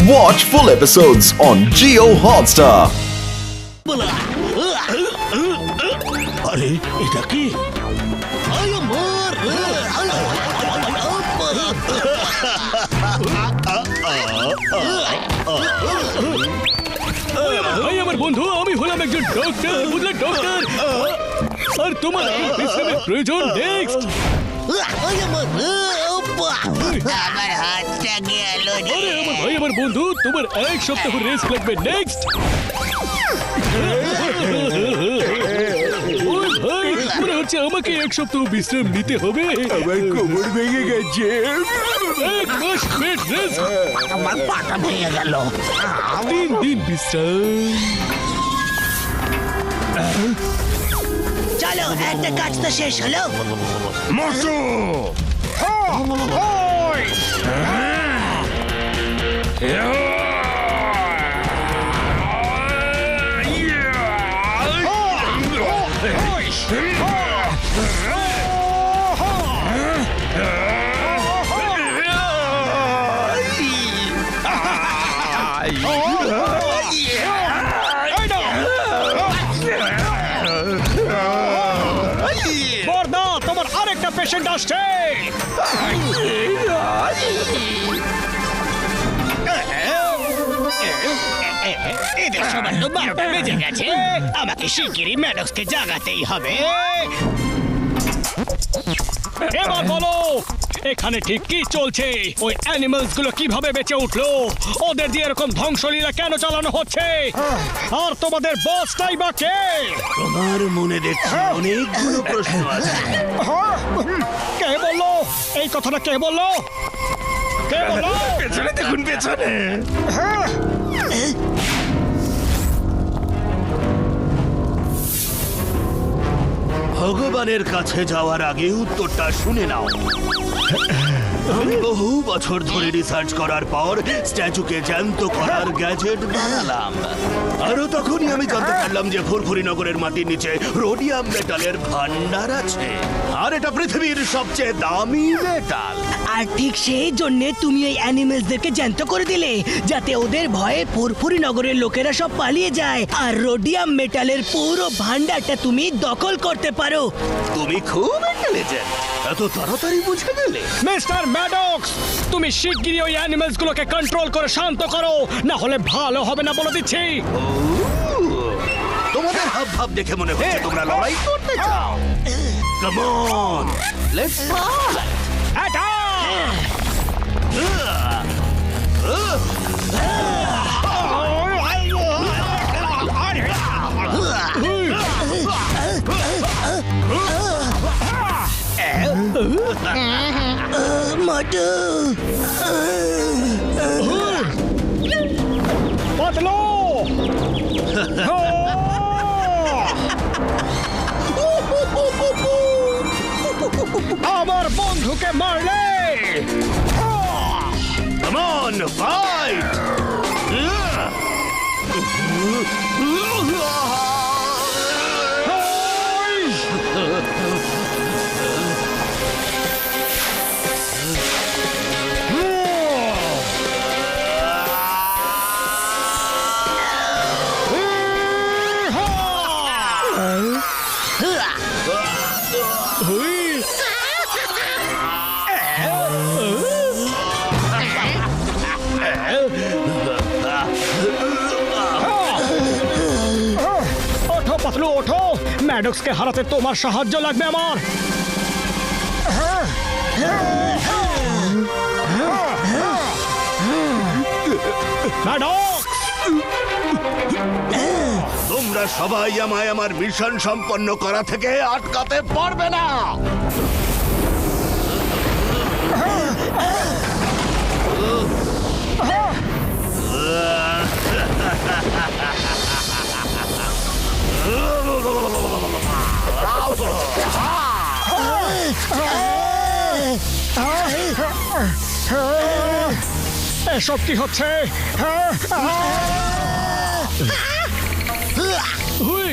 Watch full episodes on Jio Hotstar. আরে এটা কি? আমার বন্ধু, আমি হলাম একজন ডক্টর, বুঝলে ডক্টর। আর তোমার বিশ্রামের প্রয়োজন। নেক্সট। আমার হাতটা গেল রে। আরে আমার ভাই, আমার বন্ধু, তোমার এক সপ্তাহ রেস্ট লাগবে। নেক্সট। ভাই, মনে হচ্ছে আমাকে এক সপ্তাহ বিশ্রাম নিতে হবে। আমার কোমর ভেঙে গেছে। এক মাস বেড রেস্ট, আমার পাটা ভেঙে গেল। 3 দিন বিশ্রাম। চলো, একটা কাজ তো শেষ হলো। মশো বর্দা, তোমার আরেকটা পেশেন্ট আসছে। এদের সবার তো 12টা বেজে গেছে। আমাকে শিগগিরই ম্যাডক্সকে জাগাতেই হবে। এবার বলো, এখানে ঠিক কি চলছে? ওই অ্যানিমালস গুলো কিভাবে বেঁচে উঠলো? ওদের দিয়ে এরকম ধ্বংসলীলা কেন চালানো হচ্ছে? আর তোমাদের বসটাই বা কে? তোমার মনে দেখছি অনেকগুলো প্রশ্ন আছে। কে বললো এই কথাটা? কে বললো? কে বললো? পেছনে দেখুন, পেছনে। ভগবানের কাছে যাওয়ার আগে উত্তরটা শুনে নাও। আমি বহু বছর ধরে রিসার্চ করার পর স্ট্যাচুকে জ্যান্ত করার গ্যাজেট বানালাম। আরো তখনই আমি জানতে পারলাম যে ফুরফুরি নগরের মাটির নিচে রোডিয়াম মেটালের ভান্ডার আছে, আর এটা পৃথিবীর সবচেয়ে দামি মেটাল। আর ঠিক সেই জন্য তুমি ওই অ্যানিমেলসদেরকে জ্যান্ত করে দিলে, যাতে ওদের ভয়ে ফুরফুরি নগরের লোকেরা সব পালিয়ে যায়, আর রোডিয়াম মেটালের পুরো ভান্ডারটা তুমি দখল করতে পারো। তুমি খুব ইন্টেলিজেন্ট, এত তাড়াতাড়ি বুঝে গেলে। মিস্টার ম্যাডক্স, তুমি শিগগিরই ওই অ্যানিমালস গুলোকে কন্ট্রোল করে শান্ত করো, না হলে ভালো হবে না বলে দিচ্ছি। তোমাদের হাব ভাব দেখে মনে হচ্ছে তোমরা লড়াই করতে চাও। Come on, let's fight. Attack! Motu, বদলো! আমার বন্ধুকে মারলে! Come on, fight. ওঠো পাতলু, ওঠো! ম্যাডক্সকে হারাতে তোমার সাহায্য লাগবে আমার। ম্যাডক্স! তোমরা সবাই আমায় আমার মিশন সম্পন্ন করা থেকে আটকাতে পারবে না। এসব কি হচ্ছে? হুই!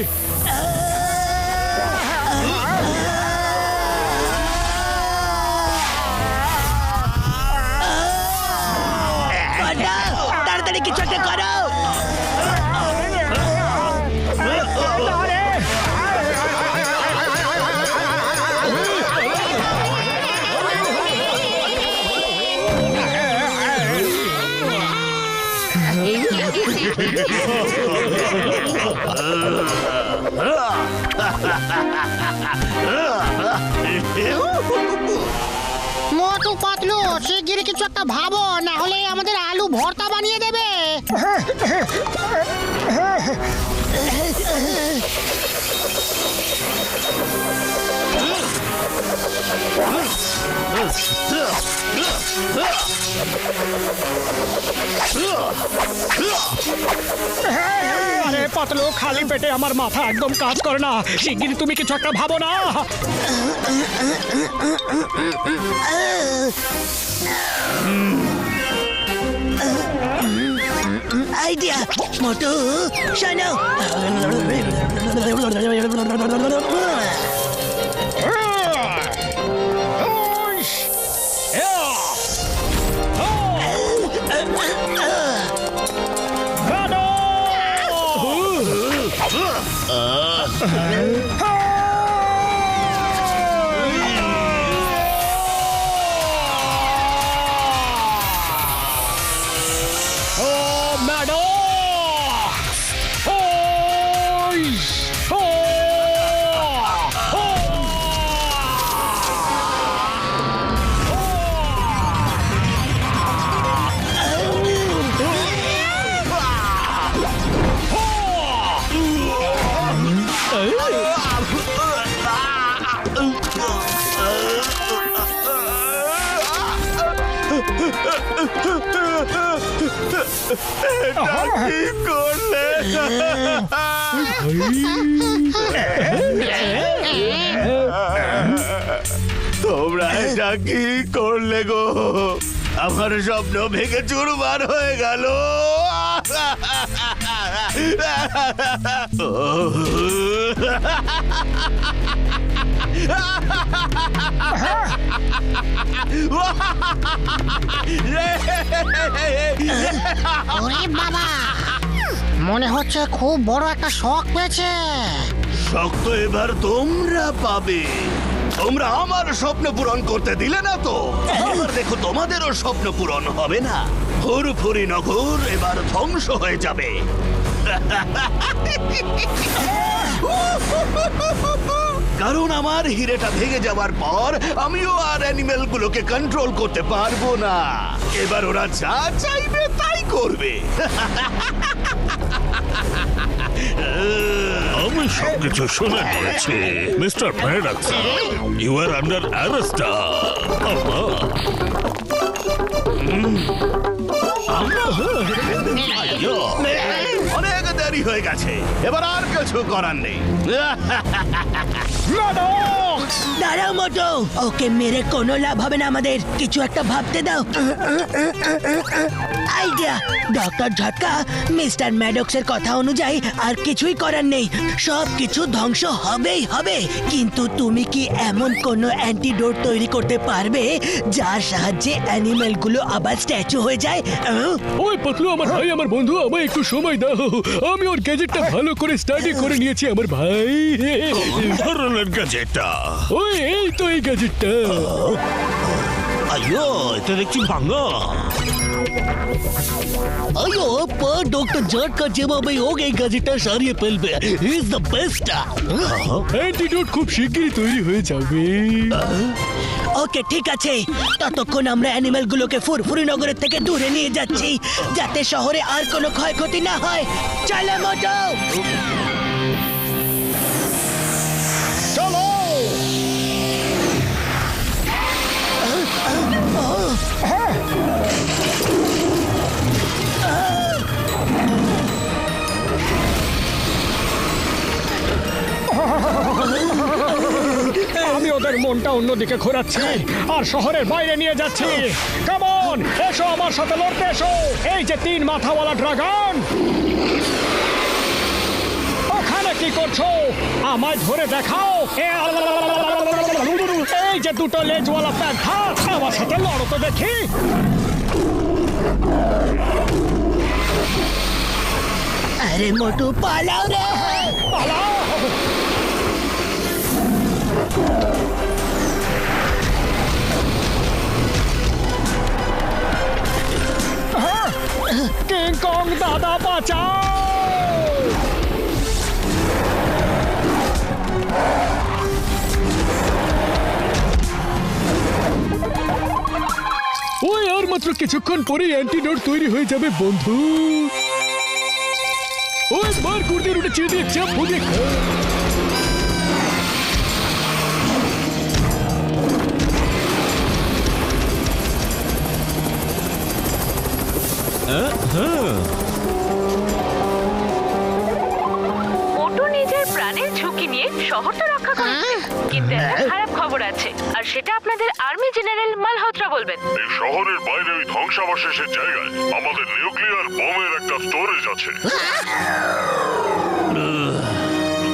তাড়াতাড়ি কিছু একটা করো। মোটু পাতলু শিগগিরই কিছু একটা ভাবো, না হলে আমাদের আলু ভর্তা বানিয়ে দেবে। আরে পাতলু, খালি পেটে আমার মাথা একদম কাজ করে না। শিগগিরই তুমি কিছু একটা ভাবো না। আইডিয়া মোটু, শোনো। কি করলে? তোমরা এটা কি করলে গো? আমার স্বপ্ন ভেঙে চুরমার হয়ে গেল। ওরে বাবা, মনে হচ্ছে খুব বড় একটা শখ পেয়েছে। শক্ত এবার তোমরা পাবে। তোমরা আমার স্বপ্ন পূরণ করতে দিলে না তো, এবার দেখো তোমাদেরও স্বপ্ন পূরণ হবে না। ফুরফুরি নগর এবার ধ্বংস হয়ে যাবে। কারণ আমার হিরেটা ভেঙে যাওয়ার পর আমিও আর অ্যানিমেল গুলোকে কন্ট্রোল করতে পারবো না। এবার ওরা যা চাইবে তাই করবে। আমি সবকিছু শুনে নিয়েছি mister Paradox, you are under arrest. অনেক দেরি হয়ে গেছে, এবার আর কিছু করার নেই। দাঁড়াও মোটু, ওকে মেরে কোনো লাভ হবে না, আমাদের কিছু একটা ভাবতে দাও। আইডিয়া, ডক্টর ঝটকা, মিস্টার ম্যাডক্সের কথা অনুযায়ী আর কিছুই করার নেই, সব কিছু ধ্বংস হবেই হবে। কিন্তু তুমি কি এমন কোনো অ্যান্টিডোট তৈরি করতে পারবে যার সাহায্যে অ্যানিমেল গুলো আবার স্ট্যাচু হয়ে যায়? ওই পাতলু, আমার ভাই, আমার বন্ধু, আমায় একটু সময় দাও। আমি ওর গ্যাজেটটা ভালো করে স্টাডি করে নিয়েছি আমার ভাই। ধরনের গ্যাজেটটা ওই এই তো এই গ্যাজেটটা। আইয়ো, এটা দেখছি ভাঙা। अयो पर डॉक्टर झटका যেভাবে ওকে এই গাজিটা সারিয়ে ফেলবে, he is the best. Antidote খুব শিগগিরই তৈরি হয়ে যাবে। ওকে ঠিক আছে, ততক্ষণ আমরা অ্যানিমেল গুলোকে ফুরফুরি নগরের থেকে দূরে নিয়ে যাচ্ছি, যাতে শহরে আর কোনো ক্ষয়ক্ষতি না হয়। চলো মোটু। চলো। আমি ওদের মনটা অন্যদিকে ঘোরাচ্ছি আর শহরের বাইরে নিয়ে যাচ্ছি। কাম অন, এসো আমার সাথে লড়তে এসো। এই যে 3 মাথাওয়ালা ড্রাগন, ওখানে কি করছো? আমায় ধরে দেখাও। এই যে 2টো লেজওয়ালা প্যান্থার, আমার সাথে লড়ো তো দেখি। আরে মোটু পালাও রে, পালাও! কিং কং দাদা বাঁচাও! ওই আর মাত্র কিছুক্ষণ পরেই অ্যান্টিডোট তৈরি হয়ে যাবে বন্ধু। ওই বার কুর্দের উঠে চেয়ে দিয়ে চাপ বুঝে মোটু নিজের প্রাণের ঝুঁকি নিয়ে শহরটা রক্ষা করেছে, কিন্তু একটা খারাপ খবর আছে, আর সেটা আপনাদের আর্মি জেনারেল মালহোত্রা বলবেন। এই শহরের বাইরে ওই ধ্বংসাবশেষের জায়গায় আমাদের নিউক্লিয়ার বোমের একটা স্টোরেজ আছে।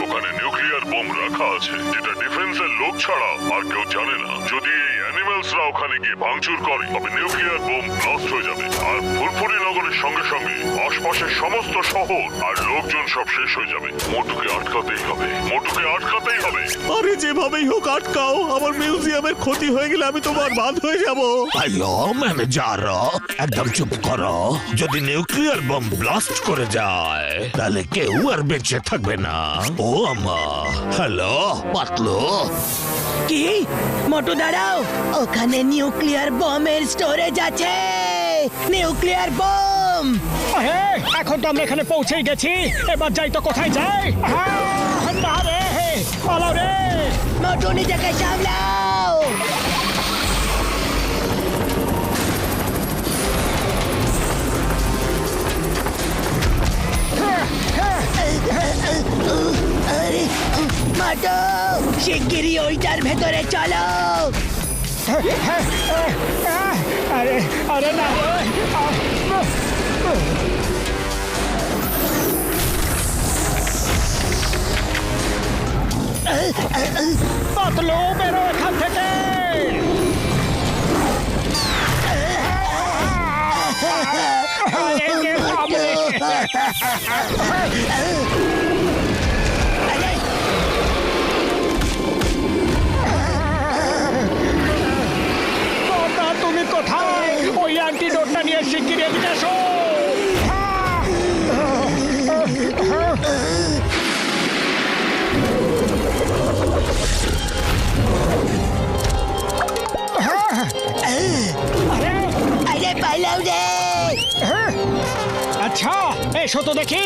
ওখানে নিউক্লিয়ার বোম রাখা আছে, যেটা ডিফেন্সের লোক ছাড়া আর কেউ জানে না। যদি এই অ্যানিমেলসরা ওখানে গিয়ে ভাঙচুর করে, তবে নিউক্লিয়ার বোম ব্লাস্ট হয়ে যাবে, আর ফুরফুরি নগরের সঙ্গে সঙ্গে আশপাশের সমস্ত শহর আর লোকজন সব শেষ হয়ে যাবে। মোটুকে আটকাতেই হবে, মোটুকে আটকাতেই হবে। আরে যেভাবেই হোক আটকাও, আমার মিউজিয়ামের ক্ষতি হয়ে গেলে আমি তোমার বাদ হয়ে যাব। হ্যালো ম্যানেজার, একদম চুপ করো। যদি নিউক্লিয়ার বোম ব্লাস্ট করে যায়, তাহলে কেউ আর বেঁচে থাকবে না। ও আমা, হ্যালো পাতলু। কি মোটু দাঁড়াও, ওখানে নিউক্লিয়ার বোমের স্টোরেজ আছে, নিউক্লিয়ার বোম। আরে এখন তো আমরা এখানে পৌঁছেই গেছি, এবার যাই তো কোথায় যাই? না রে, পালাও রে! মোটু নিজেকে সামলাও। আরে মোটু, শিগগিরই ওইটার ভেতরে চলো। আরে আরে না রে! পাতলু, বেরো এখান থেকে! আরে কে সামনে! তোমরা তুমি কোথায়? ওই অ্যান্টিডোটটা নিয়ে শিগগিরই এদিকে এসো! আরে পালাও রে! আচ্ছা, এসো তো দেখি।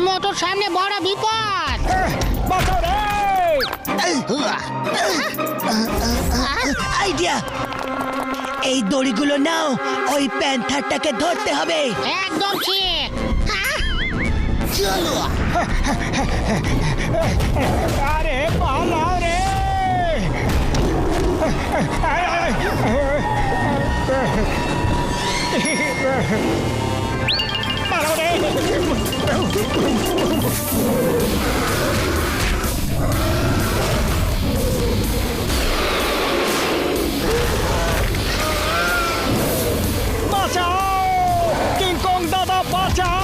মোটুর সামনে বড় বিপদ। বাঁচাও রে! আইডিয়া, এই দড়িগুলো নাও, ওই প্যান্থারটাকে ধরতে হবে। একদম ঠিক। চলো। আরে পালাও রে! পালাও রে! বাঁচাও! কিং কং দাদা বাঁচাও!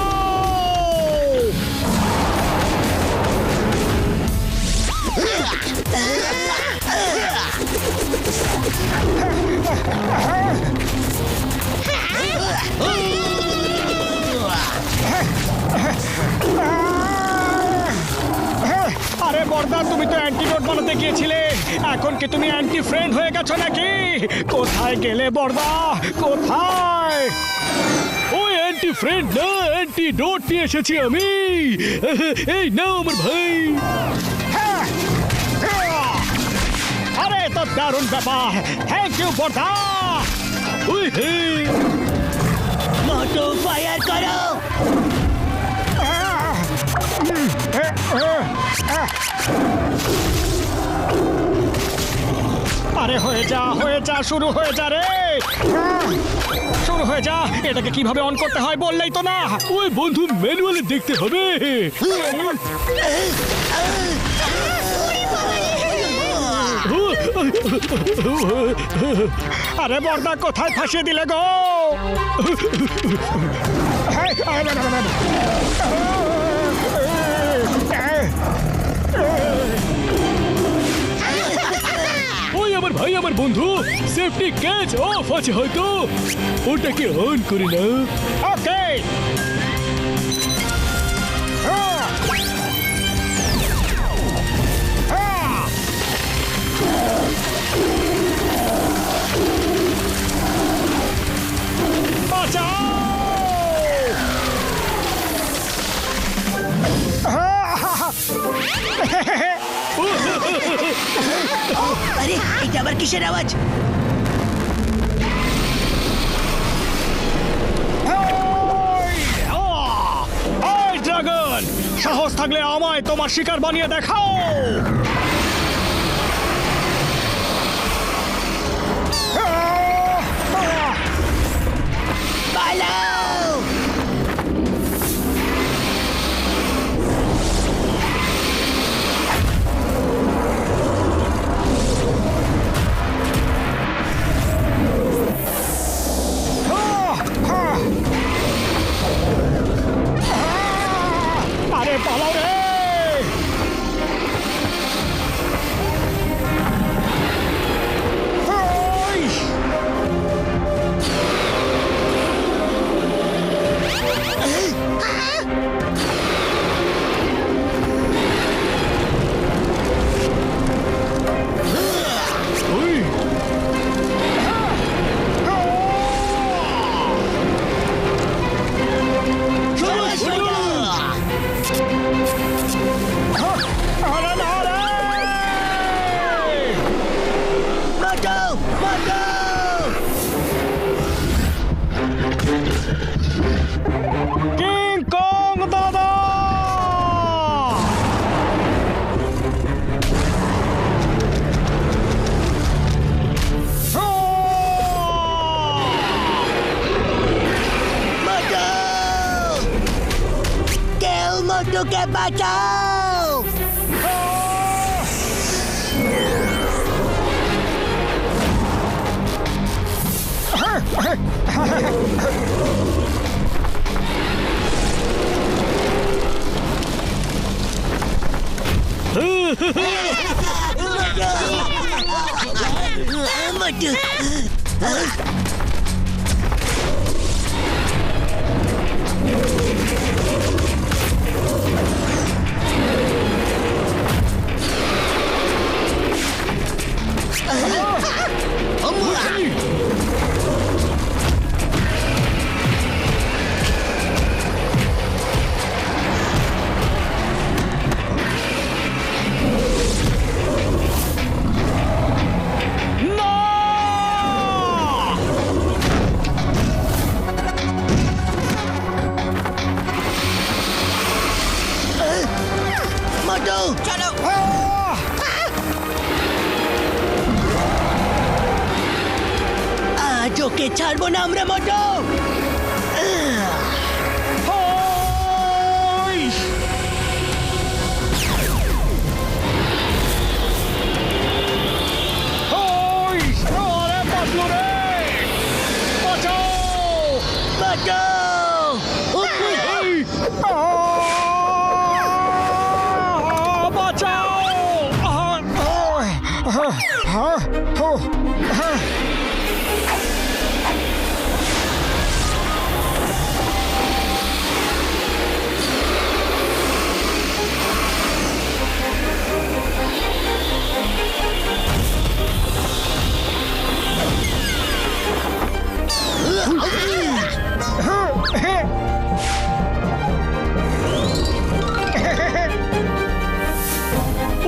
আরে বর্দা, তুমি তো অ্যান্টিডোট বানাতে গিয়েছিলে, এখন কি তুমি অ্যান্টি ফ্রেন্ড হয়ে গেছো নাকি? কোথায় গেলে বর্দা, কোথায়? ওই অ্যান্টি ফ্রেন্ড না, অ্যান্টিডোট নিয়ে এসেছি আমি। এই নাও আমার ভাই। আরে তো দারুণ ব্যাপার, থ্যাংক ইউ বর্দা। ওই হে, মোটু ফায়ার করো। আরে হয়ে যা, শুরু হয়ে যা রে, শুরু হয়ে যা। এটাকে কিভাবে অন করতে হয় বললেই তো না। ওই বন্ধু, ম্যানুয়ালে দেখতে হবে। ও আরে বর্দা কোথায় ফাঁসিয়ে দিলে গো? ওই আমার ভাই আমার বন্ধু সেফটি ক্যাচ অফ আছে হয়তো, ওটাকে অন করে না। ওকে আরে এটা আবার কিসের আওয়াজ? ড্রাগন, সাহস থাকলে আমায় তোমার শিকার বানিয়ে দেখাও। পালাও! আরে পালাও রে! কিং কং দাদা! কেউ মোটুকে বাঁচাও! মোটু! মোটু চলো! আজ ওকে ছাড়বো না আমরা মোটু!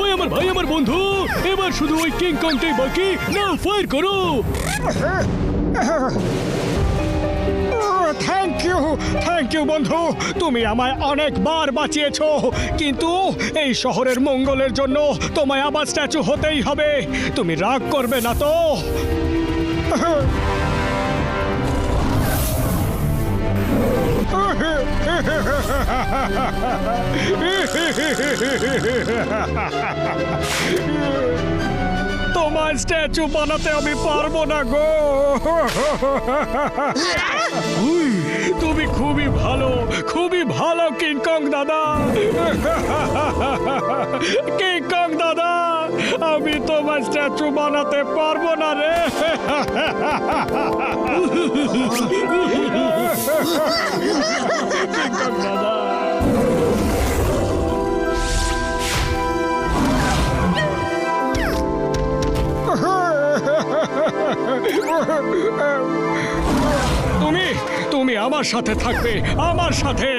ওই আমার ভাই আমার বন্ধু, এবার শুধু ওই কিং কংটাই বাকি, না ফায়ার করো। থ্যাংক ইউ বন্ধু, তুমি আমায় অনেকবার বাঁচিয়েছো, কিন্তু এই শহরের মঙ্গলের জন্য তোমায় আবার স্ট্যাচু হতেই হবে। তুমি রাগ করবে না তো? তোমার স্ট্যাচু বানাতে আমি পারবো না গো। উই, তুমি খুবই ভালো কিংকং দাদা। কিংকং দাদা, আমি তোমার স্ট্যাচু বানাতে পারবো না রে। কিংকং দাদা। তুমি আমার সাথে থাকবে, আমার সাথে।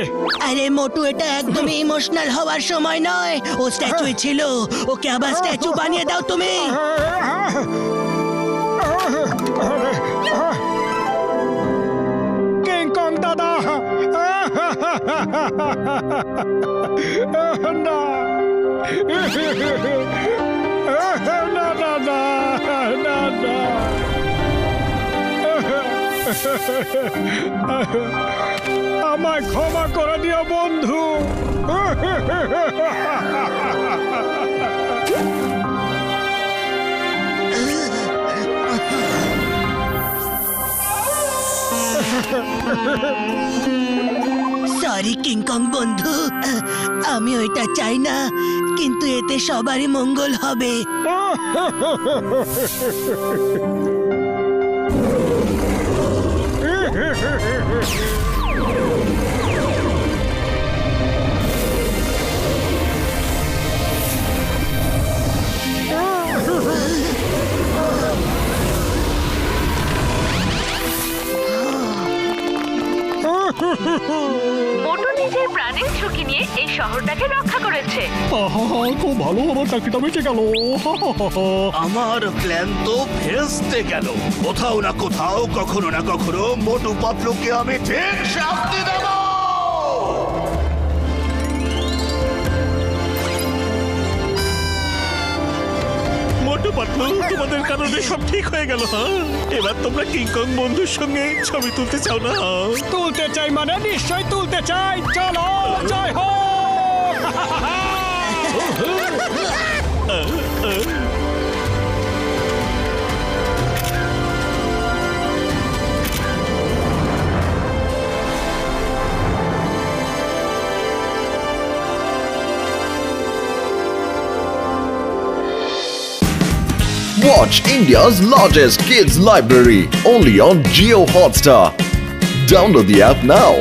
আরে মোটু, এটা একদমই ইমোশনাল হওয়ার সময় নয়। ও স্ট্যাচুই ছিল, ওকে আবার স্ট্যাচু বানিয়ে দাও তুমি। কিংকং দাদা, না না না না না না, আমায় ক্ষমা করে দিও বন্ধু। সরি কিংকং বন্ধু, আমি ওইটা চাই না, কিন্তু এতে সবারই মঙ্গল হবে। মোটু নিজের প্রাণের ঝুঁকি নিয়ে এই শহরটাকে রক্ষা করেছে। খুব ভালো, আমার চাকরিটা বেঁচে গেল। আমার প্ল্যান তো ভেস্তে গেল। কোথাও না কোথাও, কখনো না কখনো মোটু পাতলুকে আমি ঠিক শাস্তি দেব। মোটু পাতলু, তোমাদের কারণে সব ঠিক হয়ে গেল। এবার তোমরা কিংকং বন্ধুর সঙ্গে ছবি তুলতে চাও না? তুলতে চাই মানে নিশ্চয় তুলতে চাই। চলো, জয় হোক। Watch India's largest kids library only on Jio Hotstar. Download the app now.